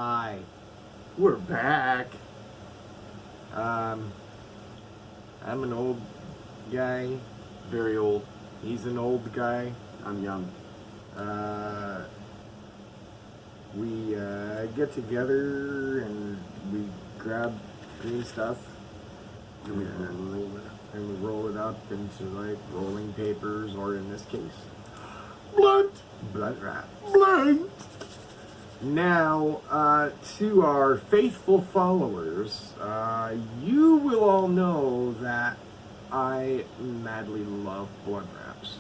Hi, we're back. I'm an old guy, very old. He's an old guy. I'm young. We get together and we grab green stuff And we roll it up into like rolling papers, or in this case, blunt wrap. blunt. Now, to our faithful followers, you will all know that I madly love blunt wraps.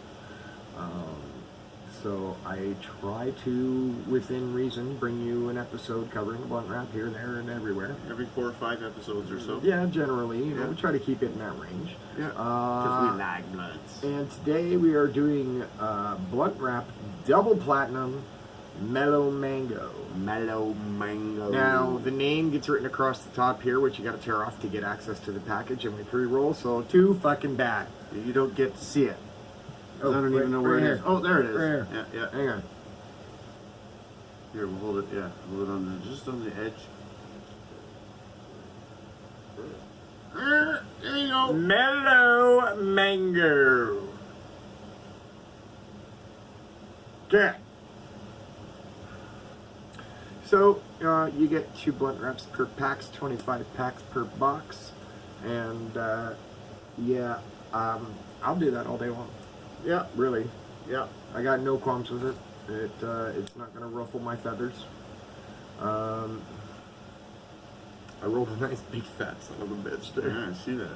So I try to, within reason, bring you an episode covering a blunt wrap here, there, and everywhere. Every 4 or 5 episodes or so. Yeah, generally. You know, Yeah. we try to keep it in that range. Yeah. Because we like blunts. And today we are doing blunt wrap double platinum mellow mango. Mellow mango. Now, the name gets written across the top here, which you got to tear off to get access to the package, and we pre-roll, so too fucking bad. You don't get to see it. Oh, I don't right- even know right where it here. is. Oh, there it is. Right here. Yeah, yeah. Hang on. Here, we'll hold it. Yeah, hold it on just on the edge. There you go. Mellow mango. Okay. So, you get 2 blunt wraps per packs, 25 packs per box, and yeah, I'll do that all day long. Yeah, Really, yeah. I got no qualms with it. It's not gonna ruffle my feathers. I rolled a nice big fat son of a bitch there. Yeah, I see that.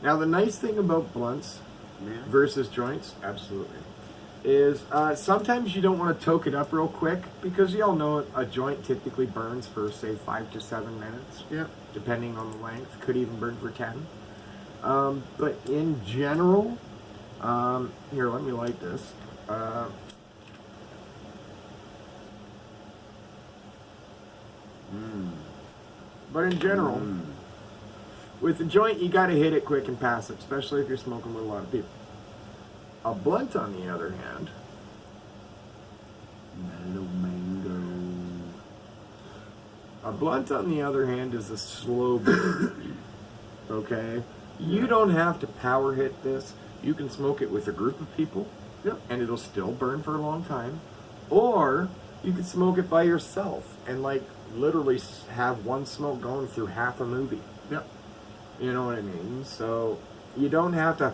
Now, the nice thing about blunts Man. versus joints, absolutely, is sometimes you don't want to toke it up real quick, because you all know a joint typically burns for, say, 5 to 7 minutes, Yeah. depending on the length. Could even burn for 10. But in general, here, let me light this. But in general, with the joint, you got to hit it quick and pass it, especially if you're smoking with a lot of people. A blunt, on the other hand, Mellow mango. is a slow burn. Okay? You don't have to power hit this. You can smoke it with a group of people, Yep. and it'll still burn for a long time. Or you can smoke it by yourself and, like, literally have one smoke going through half a movie. Yep. You know what I mean? So you don't have to,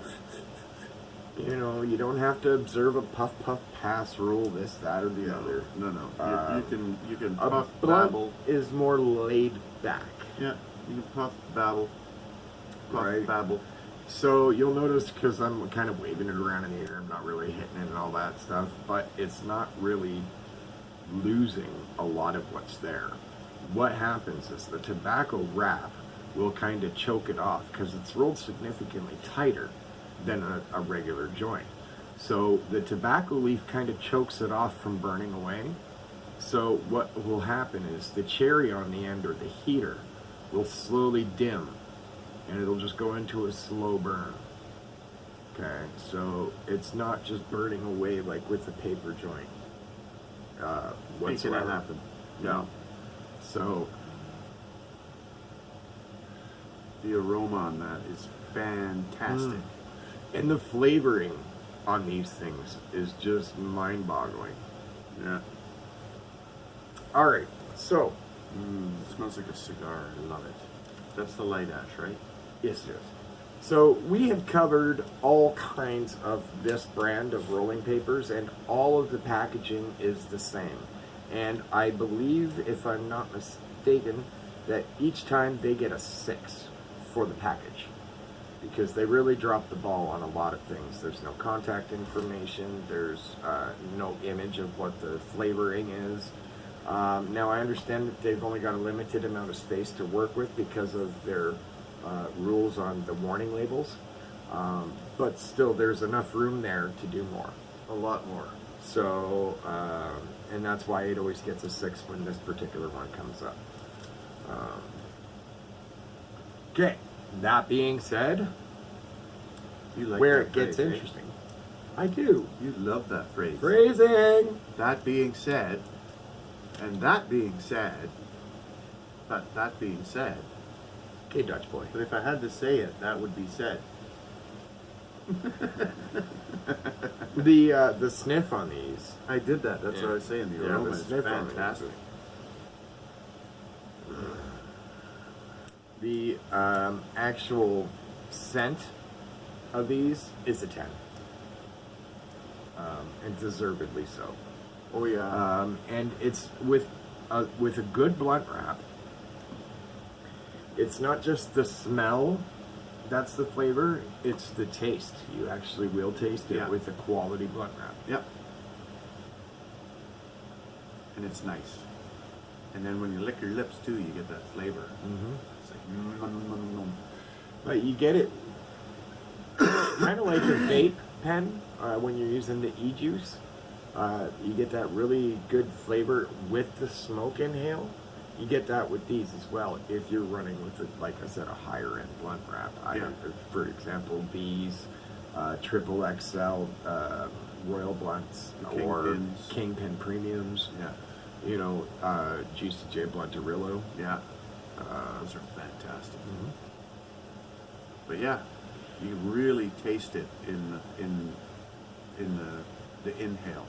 you don't have to observe a puff puff pass rule, this, that, or the other. No. You can A puff, blunt babble. is more laid back. Yeah. You can puff, babble. Puff, Right. babble. So you'll notice, because I'm kind of waving it around in the air, I'm not really hitting it and all that stuff, but it's not really losing a lot of what's there. What happens is the tobacco wrap will kind of choke it off, because it's rolled significantly tighter than a regular joint. So the tobacco leaf kind of chokes it off from burning away. So what will happen is the cherry on the end, or the heater, will slowly dim, and it'll just go into a slow burn. Okay, so it's not just burning away like with the paper joint. Making that happen. No. So The aroma on that is fantastic. and the flavoring on these things is just mind-boggling. Yeah. All right, so It smells like a cigar. I love it. That's the light ash, right? yes. So we have covered all kinds of this brand of rolling papers, and all of the packaging is the same. And I believe, if I'm not mistaken, that each time they get a 6 for the package, because they really drop the ball on a lot of things. There's no contact information. There's no image of what the flavoring is. Now, I understand that they've only got a limited amount of space to work with because of their rules on the warning labels, but still there's enough room there to do more, a lot more. So and that's why it always gets a 6 when this particular one comes up. Okay, that being said, You like where that it gets phrase, eh? interesting, I do. You love that phrase. Phrasing. That being said, And that being said, Okay, Dutch boy. but if I had to say it, that would be said. The sniff on these. I did that. That's what I was saying. The Yeah, aroma the is sniff on these. fantastic. The actual scent of these is a 10. And deservedly so. Oh yeah. And it's with a good blunt wrap. It's not just the smell that's the flavor, it's the taste. You actually will taste it Yeah. with a quality blunt wrap. Yep. And it's nice. And then when you lick your lips too, you get that flavor. Mm-hmm. It's like But you get it kind of like a vape pen when you're using the e-juice. You get that really good flavor with the smoke inhale. You get that with these as well if you're running with, like I said, a higher end blunt wrap. Yeah. For example, these triple XL Royal Blunts The or Kingpins. Kingpin Premiums. Yeah. You know, GCJ Bluntarillo. Yeah. Those are fantastic. Mhm. But yeah, you really taste it in the inhale.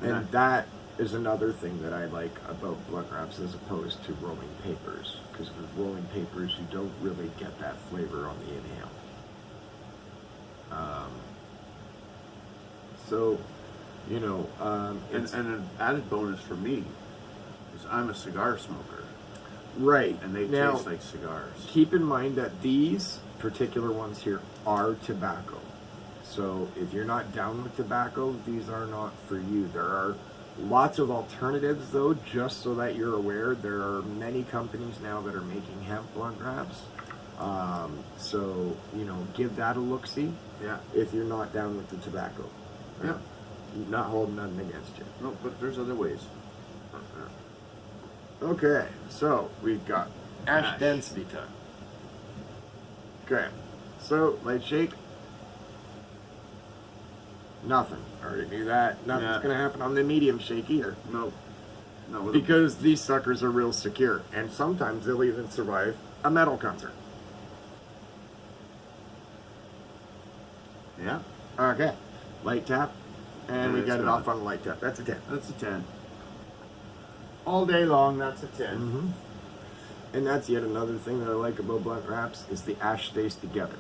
And that is another thing that I like about blunt wraps as opposed to rolling papers. Because with rolling papers, you don't really get that flavor on the inhale. So, you know, And it's, an added bonus for me is I'm a cigar smoker, right. and they now, taste like cigars. keep in mind that these particular ones here are tobacco. So if you're not down with tobacco, these are not for you. There are lots of alternatives though, just so that you're aware. There are many companies now that are making hemp blunt wraps. So, you know, give that a look-see Yeah. if you're not down with the tobacco. Yeah. Not holding nothing against you. No, but there's other ways. Okay, so we've got ash Ash. density time. Okay, so light shake. Nothing. Already knew that. Nothing's Yeah. gonna happen on the medium shake either. No. No. With Because these suckers are real secure. And sometimes they'll even survive a metal concert. Yeah. Okay. Light tap. And we it's got it gone. off on a light tap. That's a 10. That's a 10. All day long, that's a 10. Mm-hmm. And that's yet another thing that I like about blunt wraps is the ash stays together.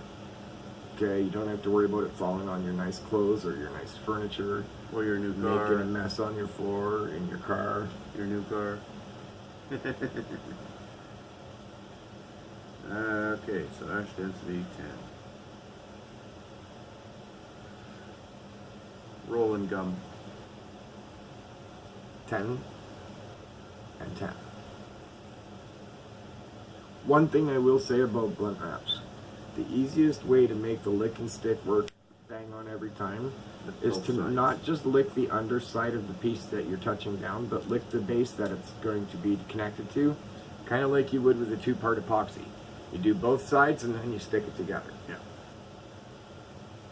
Okay, you don't have to worry about it falling on your nice clothes or your nice furniture, Or your new making car. a mess on your floor, in your car. Your new car. Okay, so ash density 10. Rolling gum. 10 and 10. One thing I will say about blunt wraps, the easiest way to make the lick and stick work bang on every time is Both to sides. not just lick the underside of the piece that you're touching down, but lick the base that it's going to be connected to, kind of like you would with a two-part epoxy. You do both sides and then you stick it together. Yeah.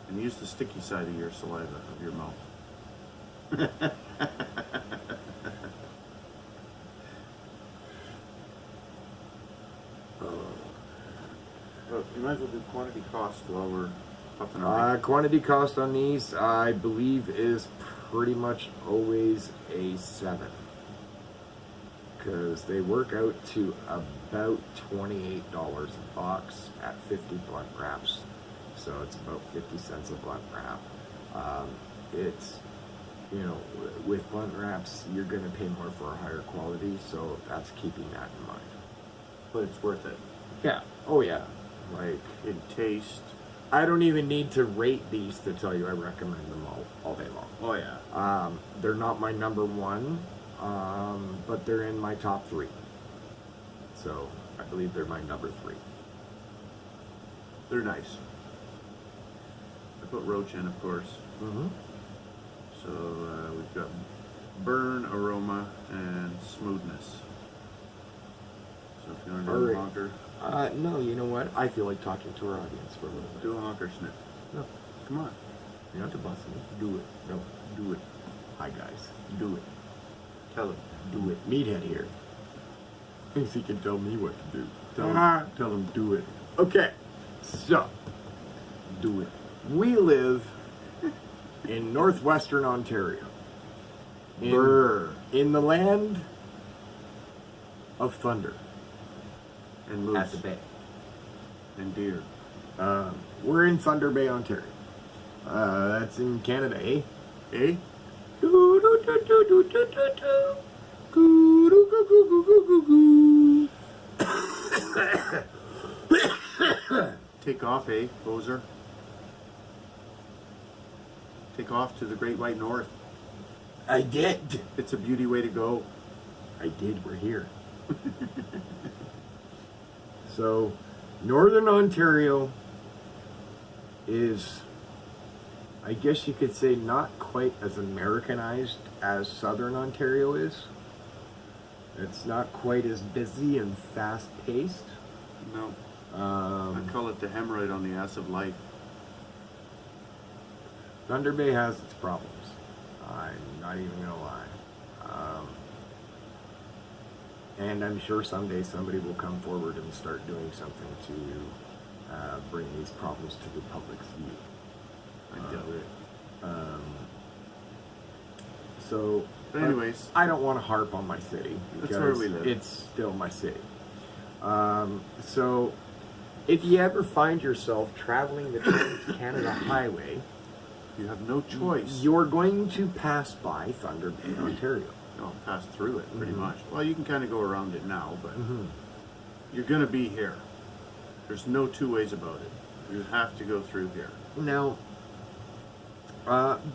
And use the sticky side of your saliva, of your mouth. Well, you might as well do quantity cost while we're puffing away. Quantity cost on these, I believe, is pretty much always a 7. Because they work out to about $28 a box at 50 blunt wraps. So it's about 50 cents a blunt wrap. It's, you know, with blunt wraps, you're going to pay more for a higher quality. So that's keeping that in mind. But it's worth it. Yeah. Oh, yeah. Like, In taste. I don't even need to rate these to tell you I recommend them all day long. Oh yeah. They're not my number one, but they're in my top 3. So I believe they're my number 3. They're nice. I put roach in, of course. Mm-hmm. So we've got burn, aroma, and smoothness. So if you want to do All a right. honker, No, you know what? I feel like talking to our audience for a little bit. do a honker sniff. No, Come on. you're not the boss of me. Do it. No, do it. Hi guys. Do it. Tell him. Do it. Meathead here. Thinks he can tell me what to do. Tell him do it. Okay. So, Do it. we live in northwestern Ontario. In the land of thunder And moose. at the bay. And deer. We're in Thunder Bay, Ontario. That's in Canada, eh? Eh? Take off, eh, poser? Take off to the Great White North. I did. It's a beauty way to go. I did. We're here. So, Northern Ontario is, I guess you could say, not quite as Americanized as Southern Ontario is. It's not quite as busy and fast-paced. No. I call it the hemorrhoid on the ass of life. Thunder Bay has its problems. I'm not even gonna lie. And I'm sure someday somebody will come forward and start doing something to bring these problems to the public's view. I doubt it. So, But anyways. I don't want to harp on my city That's because where we live. it's still my city. So, if you ever find yourself traveling the Trans-Canada Highway, You have no choice. you're going to pass by Thunder Bay, Ontario. No, pass through it pretty Mhm. much. Well, you can kind of go around it now, but Mm-hmm. you're going to be here. There's no two ways about it. You have to go through here. Now,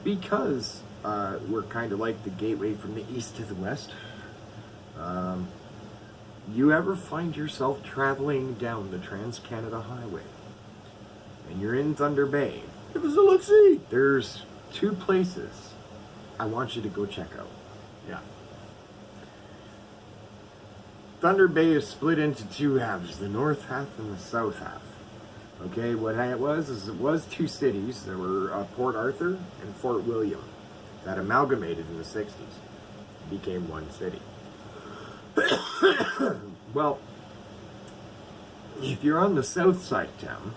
because we're kind of like the gateway from the east to the west, you ever find yourself traveling down the Trans-Canada Highway and you're in Thunder Bay, Give us a look-see. there's two places I want you to go check out. Yeah. Thunder Bay is split into two halves, the north half and the south half. Okay, what it was two cities. There were Port Arthur and Fort William that amalgamated in the 60s, became one city. Well, if you're on the south side of town,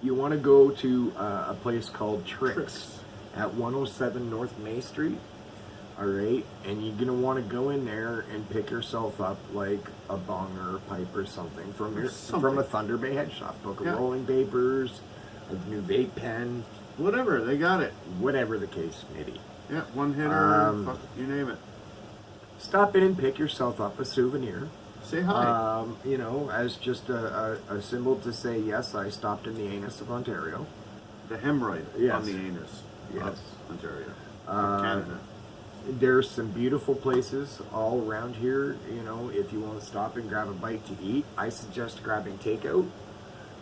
you want to go to a place called Tricks at 107 North May Street. All right, and you're gonna want to go in there and pick yourself up like a bong or a pipe or something from from a Thunder Bay head shop. Book of Yeah. rolling papers, a new vape pen, Whatever, they got it. whatever the case may be. Yeah, one hitter, fuck, you name it. Stop in and pick yourself up a souvenir. Say hi. You know, as just a symbol to say, yes, I stopped in the anus of Ontario. The hemorrhoid Yes. on the anus Yes. of Ontario, of Canada. There's some beautiful places all around here. You know, if you want to stop and grab a bite to eat, I suggest grabbing takeout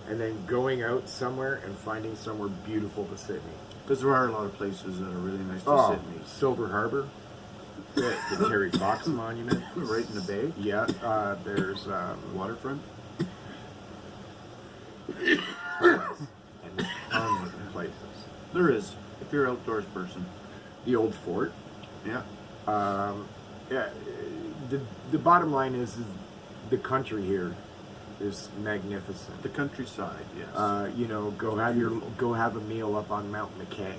and then going out somewhere and finding somewhere beautiful to sit me. Because there are a lot of places that are really nice to sit in. Silver Harbor, the Terry Fox Monument, Right in the bay. Yeah, there's Waterfront. and tons of places. There is, if you're an outdoors person. The old fort. Yeah. Yeah, the bottom line is the country here is magnificent. The countryside, yes. You know, go have a meal up on Mount McKay,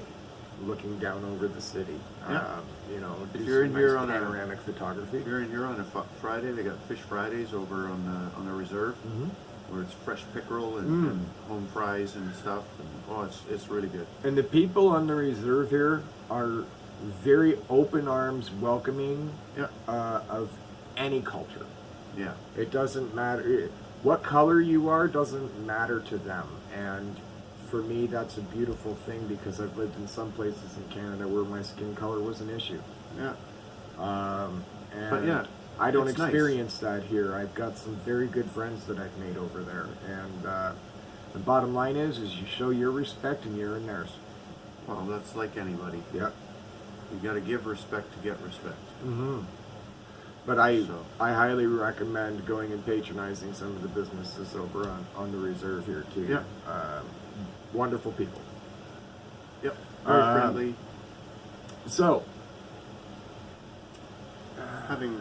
looking down over the city. Yeah. You know, If do you're some in here nice on a- panoramic photography. If you're in here on a Friday, they got Fish Fridays over on the reserve, Mhm. where it's fresh pickerel and home fries and stuff. And, it's really good. And the people on the reserve here are very open arms, welcoming Yeah. of any culture. Yeah. It doesn't matter what color you are, doesn't matter to them. And for me, that's a beautiful thing because I've lived in some places in Canada where my skin color was an issue. Yeah. And But yeah, I don't it's nice. experience that here. I've got some very good friends that I've made over there. And the bottom line is you show your respect and you're in theirs. Well, that's like anybody. Yeah. You got to give respect to get respect. Mm-hmm. But I So- highly recommend going and patronizing some of the businesses over on the reserve here too. Yeah. Wonderful people. Yep. Very Uh, friendly. So, Having,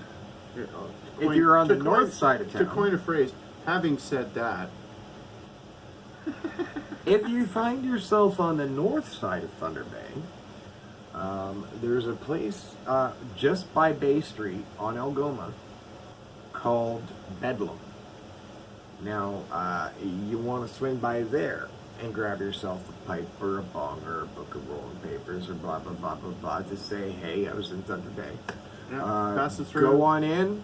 if you're on the to coin- north side of to town, coin a phrase, having said that, if you find yourself on the north side of Thunder Bay, there's a place just by Bay Street on Algoma called Bedlam. Now, you want to swing by there and grab yourself a pipe or a bong or a book of rolling papers or blah, blah, blah, blah, blah to say, hey, I was in Thunder Bay. yeah, pass it through. Go on in,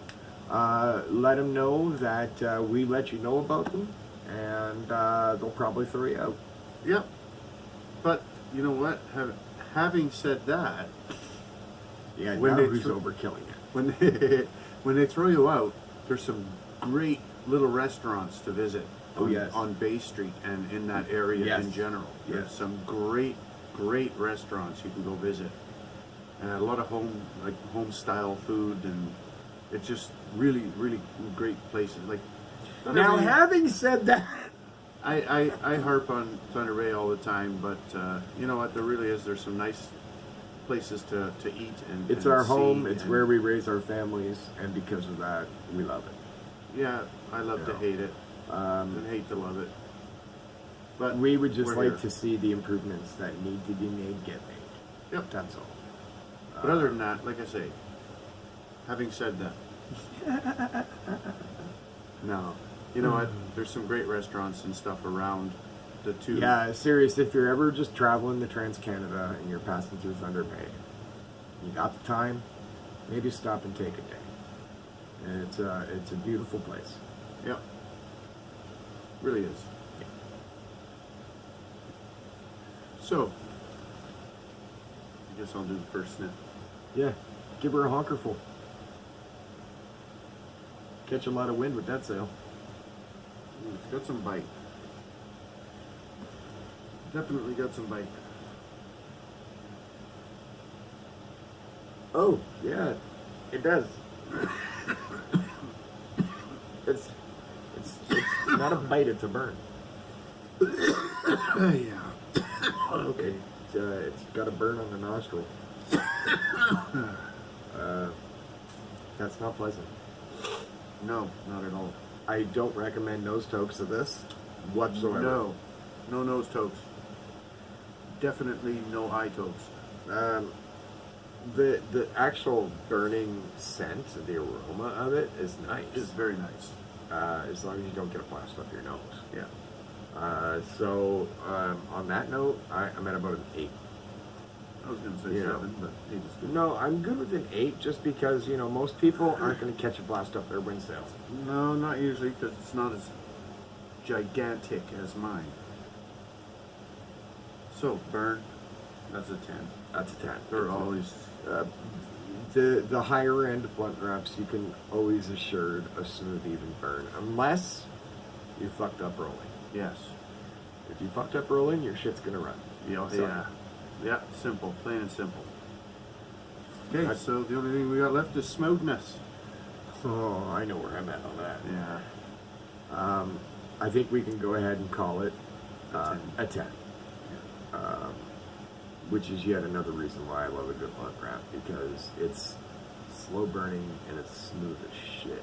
let them know that we let you know about them, and they'll probably throw you out. Yep. But you know what? Having said that, Yeah, When now they who's thro- overkilling it? when they throw you out, there's some great little restaurants to visit Oh, yes. on Bay Street and in that area Yes. in general. There's Yes. some great restaurants you can go visit, and a lot of home style food, and it's just really great places. Like Now, having said that, I harp on Thunder Bay all the time, but you know what? There's some nice places to eat and it's and our see, home, it's and- where we raise our families, and because of that, we love it. Yeah, I love to Yeah. hate it and hate to love it. But We would just we're like here. to see the improvements that need to be made get made. Yep. That's all. But other than that, like I say, having said that, no, you know what? There's some great restaurants and stuff around the two. Yeah, serious. If you're ever just traveling the Trans-Canada and you're passing through Thunder Bay, you got the time, maybe stop and take a day. And it's a beautiful place. Yep. Really is. So, I guess I'll do the first sniff. Yeah, give her a honkerful. Catch a lot of wind with that sail. Ooh, it's got some bite. Definitely got some bite. Oh, yeah, it does. it's not a bite, it's a burn. Yeah. Okay, it's got a burn on the nostril. That's not pleasant. No, not at all. I don't recommend nose tokes of this whatsoever. No nose tokes. Definitely no eye tokes. The actual burning scent, the aroma of it is nice. It's very nice. As long as you don't get a blast up your nose. Yeah. So on that note, I'm at about an 8. I was going to say Yeah. 7, but 8 is good. No, I'm good with an 8 just because, most people aren't going to catch a blast up their wind sails. No, not usually, because it's not as gigantic as mine. So, burn, that's a 10. That's a 10. They're always... The higher end blunt wraps, you can always assured a smooth, even burn, unless you fucked up rolling. Yes. If you fucked up rolling, your shit's gonna run. Yeah, So- yeah. Yeah, simple, plain and simple. Okay, I- so the only thing we got left is smoothness. Oh, I know where I'm at on that. Yeah. I think we can go ahead and call it A 10. a 10. Which is yet another reason why I love a good blunt wrap, because it's slow burning and it's smooth as shit.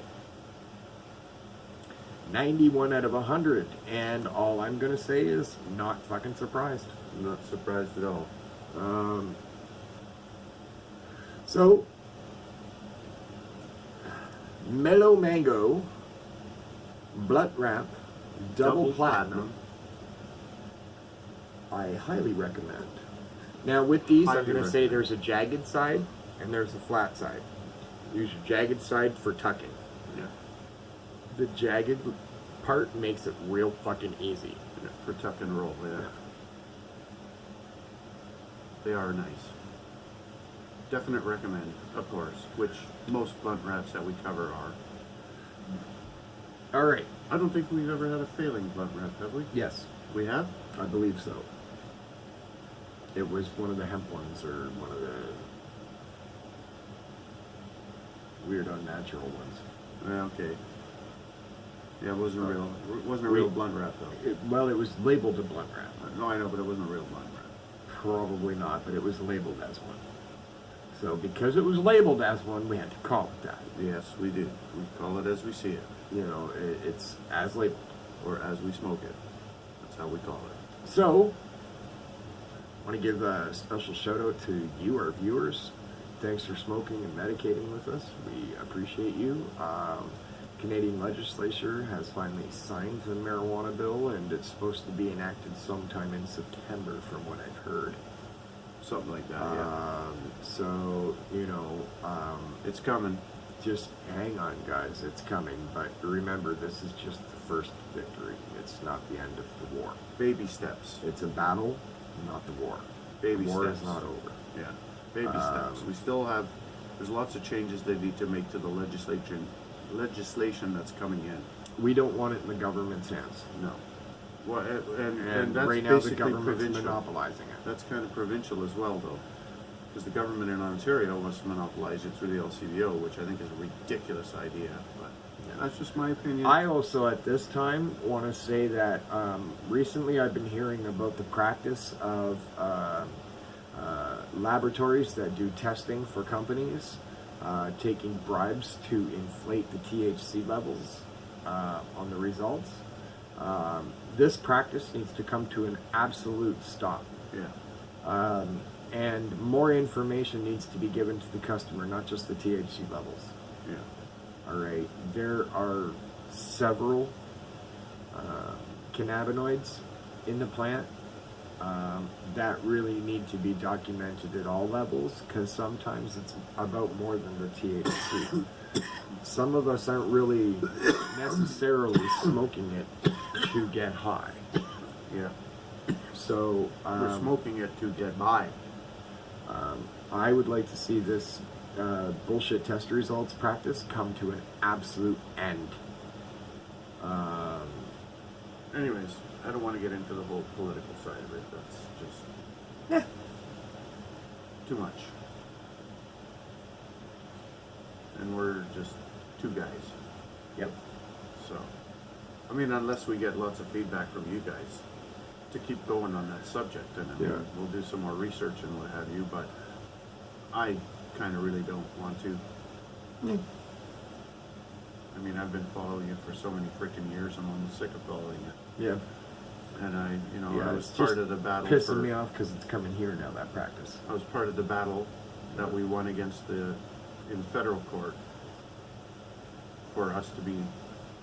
91 out of 100, and all I'm gonna say is not fucking surprised. Not surprised at all. So, Mellow Mango Blunt Wrap Double Platinum, I highly recommend. Now with these, I'm Highly going to say recommend. there's a jagged side and there's a flat side. Use your jagged side for tucking. Yeah. The jagged part makes it real fucking easy. Yeah, for tuck and roll, yeah. They are nice. Definite recommend, of course, which most blunt wraps that we cover are. All right. I don't think we've ever had a failing blunt wrap, have we? Yes, We have? I believe so. It was one of the hemp ones or one of the weird unnatural ones. Yeah, okay. Yeah, it wasn't a real blunt wrap though. Well, it was labeled a blunt wrap. No, I know, but it wasn't a real blunt wrap. Probably not, but it was labeled as one. So because it was labeled as one, we had to call it that. Yes, we do. We call it as we see it, You know, it's as labeled. or as we smoke it. That's how we call it. So, I want to give a special shout out to you, our viewers. Thanks for smoking and medicating with us. We appreciate you. Canadian legislature has finally signed the marijuana bill, and it's supposed to be enacted sometime in September, from what I've heard. Something like that, yeah. So, you know, It's coming. just hang on, guys. It's coming. But remember, this is just the first victory. It's not the end of the war. Baby steps. It's a battle, not the war. Baby the war steps. is not over. Yeah. Baby steps. We still have, there's lots of changes they need to make to the legislation that's coming in. We don't want it in the government's hands. No. Well, And and that's right now the basically government's provincial. monopolizing it. That's kind of provincial as well, though, because the government in Ontario wants to monopolize it through the LCBO, which I think is a ridiculous idea. But that's just my opinion. I also, at this time, want to say that recently I've been hearing about the practice of laboratories that do testing for companies taking bribes to inflate the THC levels on the results. This practice needs to come to an absolute stop. Yeah. And more information needs to be given to the customer, not just the THC levels. Yeah. All right. There are several cannabinoids in the plant that really need to be documented at all levels, because sometimes it's about more than the THC. Some of us aren't really necessarily smoking it to get high. Yeah. So We're smoking it to get by. I would like to see this bullshit test results practice come to an absolute end. Anyways, I don't want to get into the whole political side of it. That's just too much. And we're just two guys. Yep. So, I mean, unless we get lots of feedback from you guys to keep going on that subject, and I mean, Yeah. we'll do some more research and what have you, but I kind of really don't want to. I mean, I've been following it for so many freaking years, I'm almost sick of following it. Yeah. And Yeah, I was it's part just of the battle. pissing me off because it's coming here now, that practice. I was part of the battle that we won against in federal court for us to be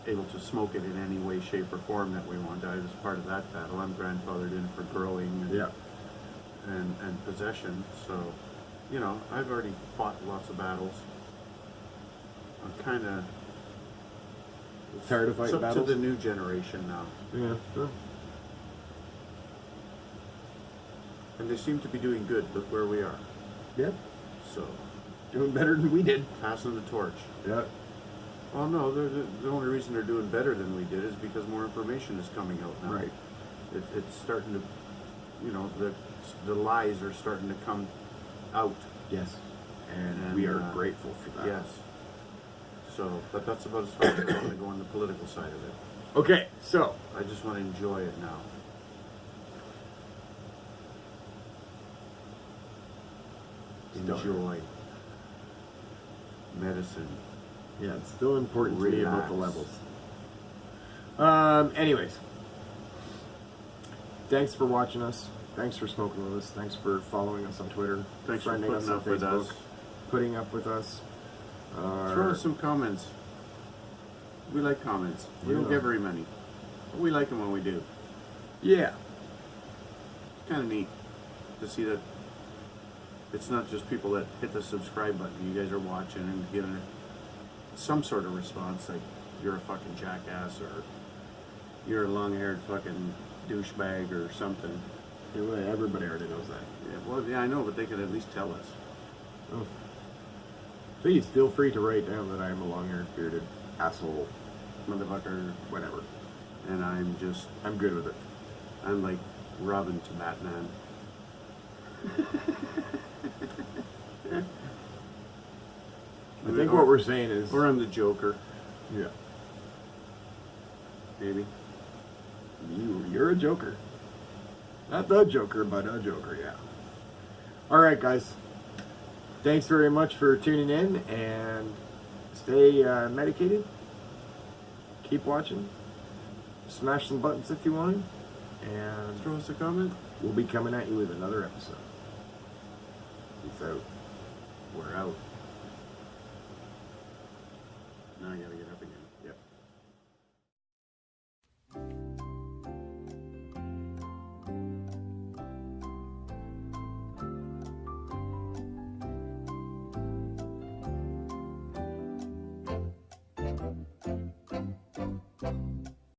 able to smoke it in any way, shape, or form that we want. I was part of that battle. I'm grandfathered in for growing and possession. So, you know, I've already fought lots of battles. I'm kind of Tired of fighting up battles? to the new generation now. Yeah. Sure. And they seem to be doing good. Look where we are. Yeah. So, Doing better than we did. passing the torch. Yeah. Well, no, the only reason they're doing better than we did is because more information is coming out now. Right. It's starting to, you know, the lies are starting to come out. Yes. And And, we are grateful for that. Yes. So, but that's about as far as I want to go on the political side of it. Okay, so I just want to enjoy it now. Enjoy medicine. yeah, it's still important to me about the Relax. levels. Anyways, thanks for watching us. Thanks for smoking with us. Thanks for following us on Twitter. Thanks for friending putting us on up with Facebook, us. putting up with us. Throw us some comments. We like comments. We don't Yeah. get very many, but we like them when we do. Yeah. It's kind of neat to see that it's not just people that hit the subscribe button. You guys are watching and giving some sort of response, like you're a fucking jackass or you're a long-haired fucking douchebag or something. Anyway, everybody already knows that. Yeah, well, yeah, I know, but they could at least tell us. Oh. Please feel free to write down that I am a long-haired, bearded asshole, motherfucker, whatever. And I'm good with it. I'm like Robin to Batman. I think what we're saying is, Or I'm the Joker, yeah, maybe. you're a joker. Not the Joker, but a Joker, yeah. All right, guys. thanks very much for tuning in, and stay medicated. Keep watching. Smash some buttons if you want, and Throw us a comment. we'll be coming at you with another episode. Peace out. We're out. Now I gotta get